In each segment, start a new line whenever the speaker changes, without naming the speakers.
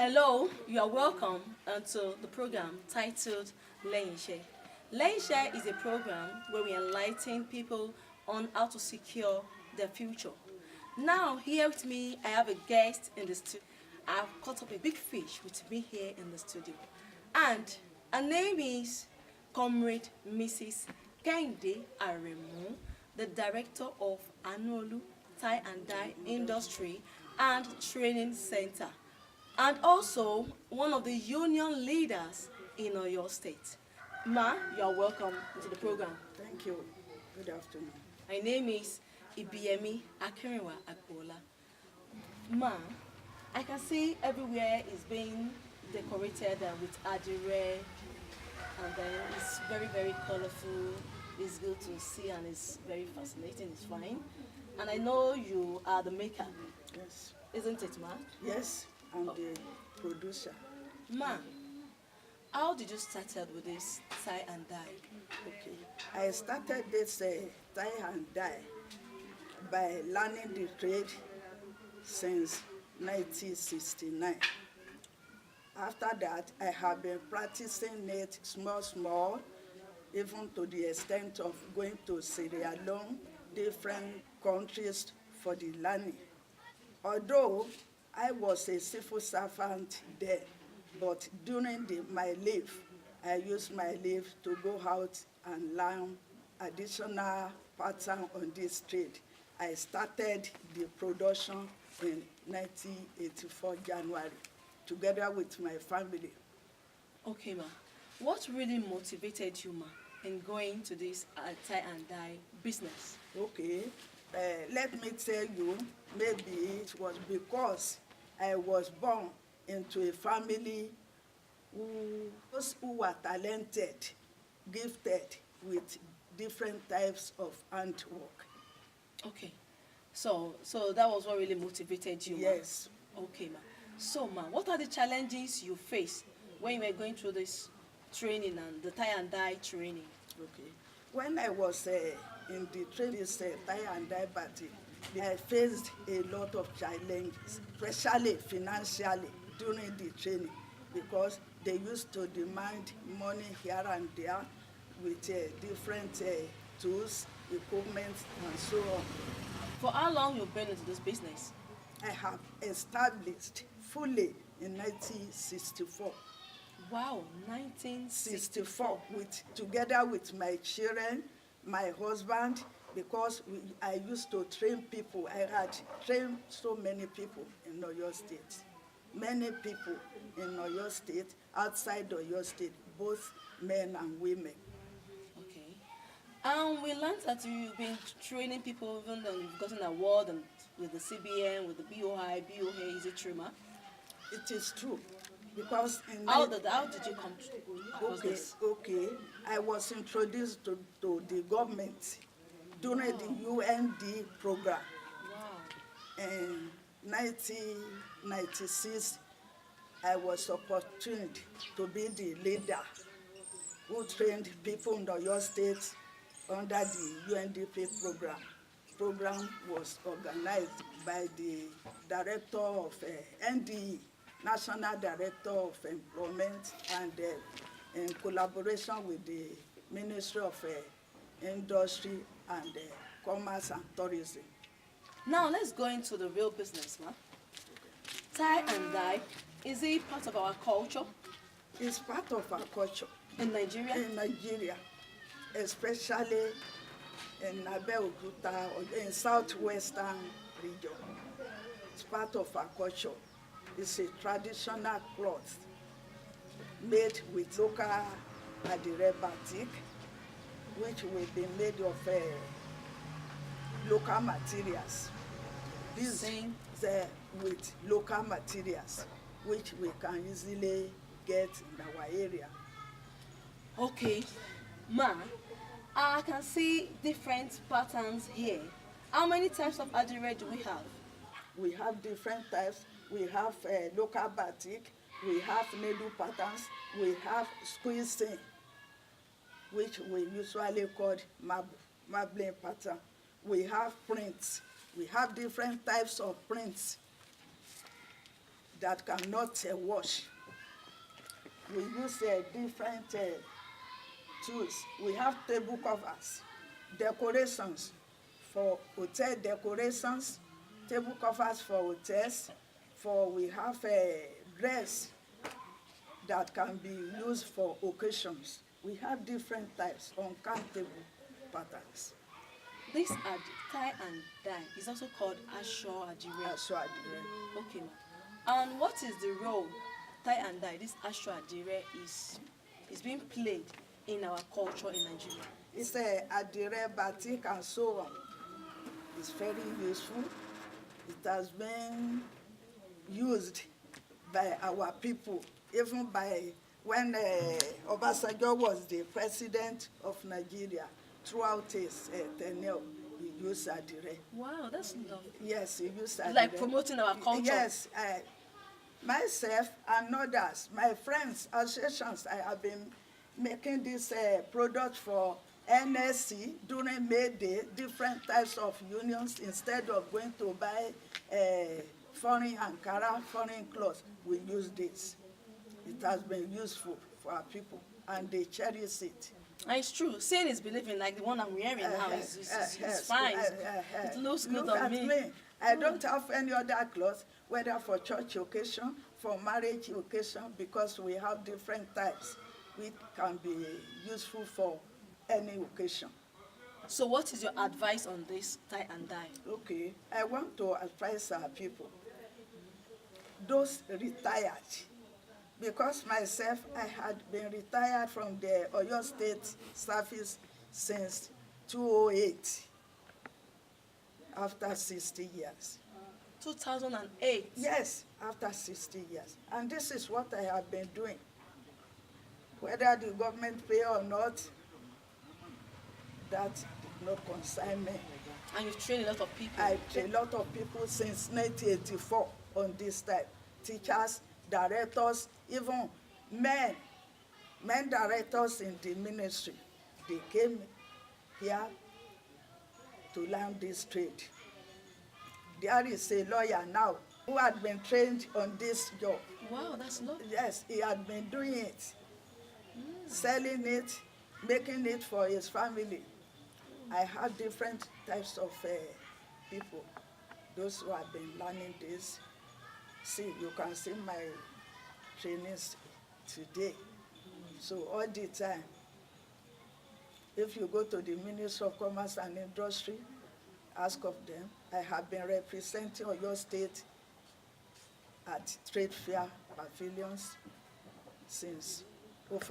Hello, you are welcome to the program titled Leisha. Leisha is a program where we enlighten people on how to secure their future. Now, here with me, I have a guest in the studio. I've caught up a big fish with me here in the studio. And her name is Comrade Mrs. Kende Aremu, the director of Anolu Tie and Dye Industry and Training Center, and also one of the union leaders in Oyo State. Ma, you are welcome to the program.
Thank you. Good afternoon.
My name is Ibiemi Akinwa Agbola. Ma, I can see everywhere is being decorated with Adire, and then it's very, very colorful. It's good to see and it's very fascinating. It's fine. And I know you are the maker,
Yes.
isn't it, Ma?
Yes, I'm the producer.
Ma, how did you start out with this tie and dye?
Okay. I started this tie and dye by learning the trade since 1969. After that, I have been practicing it small, even to the extent of going to Sierra Leone, different countries for the learning. Although I was a civil servant then, but during my leave, I used my leave to go out and learn additional pattern on this trade. I started the production in 1984 January, together with my family.
Okay, ma. What really motivated you, ma, in going to this tie and dye business?
Okay, let me tell you, maybe it was because I was born into a family those who were talented, gifted with different types of handwork.
Okay. So that was what really motivated you, ma?
Yes.
Okay, ma. So, ma, what are the challenges you faced when you were going through this training and the tie and dye training?
Okay. When I was in the training, tie and dye party, I faced a lot of challenges, especially financially during the training, because they used to demand money here and there with different tools, equipment, and so on.
For how long you've been into this business?
I have established fully in 1964.
Wow, 1964.
Together with my children, my husband, because I used to train people. I had trained so many people in Oyo State. Many people in Oyo State, outside Oyo State, both men and women.
Okay. We learned that you've been training people, even though you've gotten an award and with the CBN, with the BOI, BOA. Is it true, ma?
It is true. Because
how did you come across this?
Okay, I was introduced to the government during the UND program.
Wow.
In 1996, I was opportuned to be the leader who trained people in Oyo State under the UNDP program. Program was organized by the director of NDE, National Director of Employment, and in collaboration with the Ministry of Industry and Commerce and Tourism.
Now let's go into the real business, ma. Tie and dye, is it part of our culture?
It's part of our culture.
In Nigeria?
In Nigeria, especially in Abeokuta, in southwestern region. It's part of our culture. It's a traditional cloth made with local Adire batik, which will be made of local materials. This is with local materials, which we can easily get in our area.
Okay, ma, I can see different patterns here. How many types of Adire do we have?
We have different types. We have local batik, we have needle patterns, we have squeezing, which we usually call marbling pattern. We have prints. We have different types of prints that cannot wash. We use different tools. We have table covers, decorations for hotel decorations, table covers for hotels. We have a dress that can be used for occasions. We have different types, uncountable patterns.
This tie and dye is also called Aso Adire.
Aso Adire.
Okay, ma. And what is the role tie and dye, this Aso Adire, is being played in our culture in Nigeria?
It's Adire, batik, and so on. It's very useful. It has been used by our people, even by when Obasanjo was the president of Nigeria. Throughout his tenure, he used Adire.
Wow, that's lovely.
Yes, he used Adire.
Like promoting our culture.
Yes, myself and others, my friends, associations, I have been making this product for NSC during May Day, different types of unions. Instead of going to buy foreign Ankara, foreign clothes, we use this. It has been useful for our people, and they cherish it.
And it's true. Seeing is believing, like the one I'm wearing now. It's fine. It looks good
Look
on
at
me.
I don't have any other clothes, whether for church occasion, for marriage occasion, because we have different types which can be useful for any occasion.
So what is your advice on this tie and dye?
Okay, I want to advise our people, those retired, because myself, I had been retired from the Oyo State Service since 2008, after 60 years.
2008?
Yes, after 60 years. And this is what I have been doing. Whether the government pay or not, that did not concern me.
And you've trained a lot of people?
I trained a lot of people since 1984 on this type. Teachers, directors, even men directors in the ministry. They came here to learn this trade. There is a lawyer now who had been trained on this job.
Wow, that's lovely.
Yes, he had been doing it, selling it, making it for his family. I have different types of people, those who have been learning this. See, you can see my trainings today. So all the time, if you go to the Ministry of Commerce and Industry, ask of them. I have been representing Oyo State at trade fair pavilions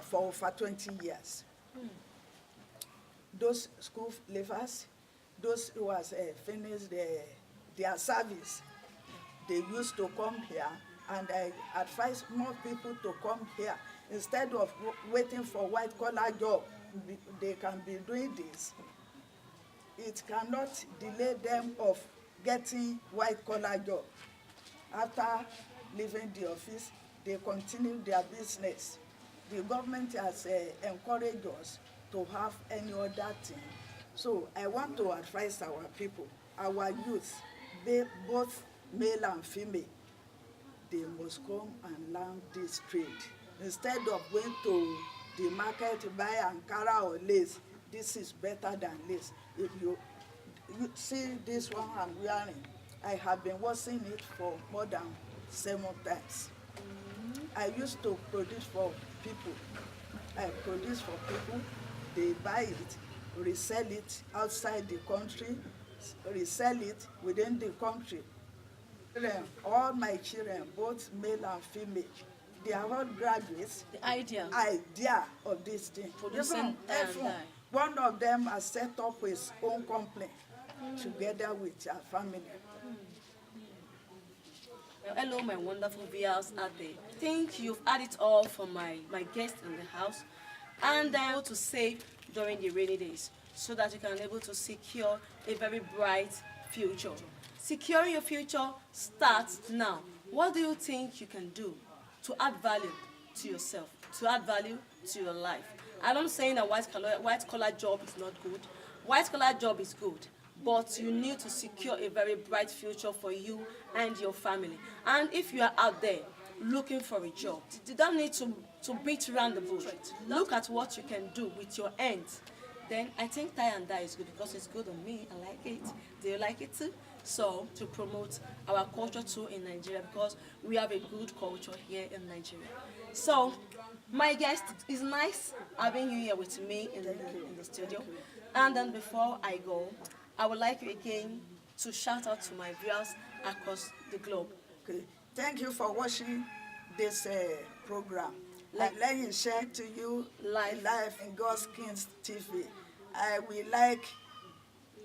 for over 20 years. Those school leavers, those who has finished their service, they used to come here, and I advise more people to come here. Instead of waiting for white-collar job, they can be doing this. It cannot delay them of getting white-collar job. After leaving the office, they continue their business. The government has encouraged us to have any other thing. So I want to advise our people, our youth, both male and female, they must come and learn this trade. Instead of going to the market to buy Ankara or lace, this is better than lace. If you see this one I'm wearing, I have been washing it for more than 7 times. I used to produce for people. I produce for people, they buy it, resell it outside the country, resell it within the country. All my children, both male and female, they are all graduates.
The idea
of this thing.
Producing
one of them has set up his own company together with her family.
Well, hello, my wonderful viewers out there. I think you've had it all from my guest in the house, and I'm able to save during the rainy days so that you can be able to secure a very bright future. Securing your future starts now. What do you think you can do to add value to yourself, to add value to your life? I'm not saying that white collar job is not good. White collar job is good, but you need to secure a very bright future for you and your family. And if you are out there looking for a job, you don't need to beat around the bush. Look at what you can do with your hands. Then I think tie and dye is good because it's good on me. I like it. Do you like it too? So to promote our culture too in Nigeria, because we have a good culture here in Nigeria. So my guest, it's nice having you here with me in the studio. And then before I go, I would like you again to shout out to my viewers across the globe.
Okay. Thank you for watching this program. Let me share to you live in God's Kings TV. I will like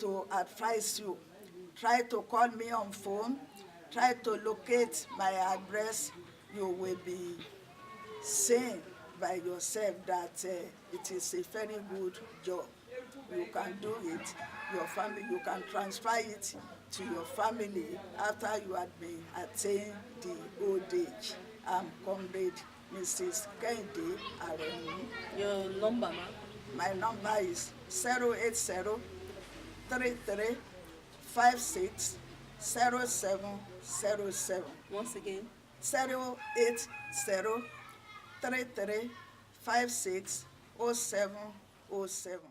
to advise you. Try to call me on phone. Try to locate my address. You will be seeing by yourself that it is a very good job. You can do it. Your family, you can transfer it to your family after you had been attained the old age. I'm Comrade Mrs. Kehinde Aremu.
Your number, ma'am?
My number is 080 33 56 0707.
Once again.
080 33 56 0707.